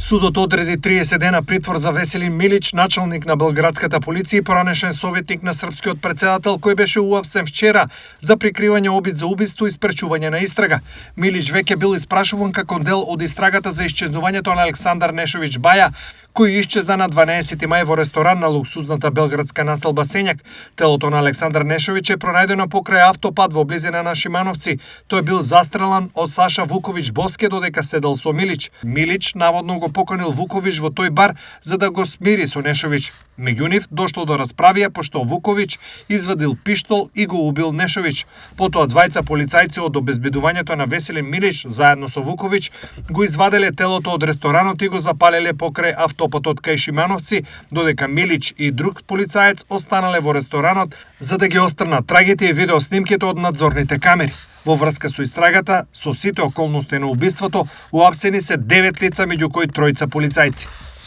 Судот одреди 30 дена притвор за Веселин Милич, началник на белградската полиција и поранешен советник на српскиот претседател, кој беше уапсен вчера за прикривање обид за убиство и спречување на истрага. Милич веќе бил испрашуван како дел од истрагата за исчезнувањето на Александар Нешовиќ Баја, кој исчезна на 12 мај во ресторан на луксузната белградска населба Сењак. Телото на Александар Нешовиќ е пронајдено покрај автопат во близина на Шимановци. Тој бил застрелан од Саша Вуковиќ Боске додека седел со Милич. Милич наводно го поканил Вуковиќ во тој бар за да го смири со Нешовиќ. Меѓу нив дошло до расправија пошто Вуковиќ извадил пиштол и го убил Нешовиќ. Потоа двајца полицајци од обезбедувањето на Веселин Милич заедно со Вуковиќ го изваделе телото од ресторанот и го запалеле покрај автопатот кај Шимановци, додека Милич и друг полицаец останале во ресторанот за да ги острнат трагите и видеоснимките од надзорните камери. Во врска со истрагата, со сите околности на убиството, уапсени се 9 лица, меѓу кои тројца полицајци.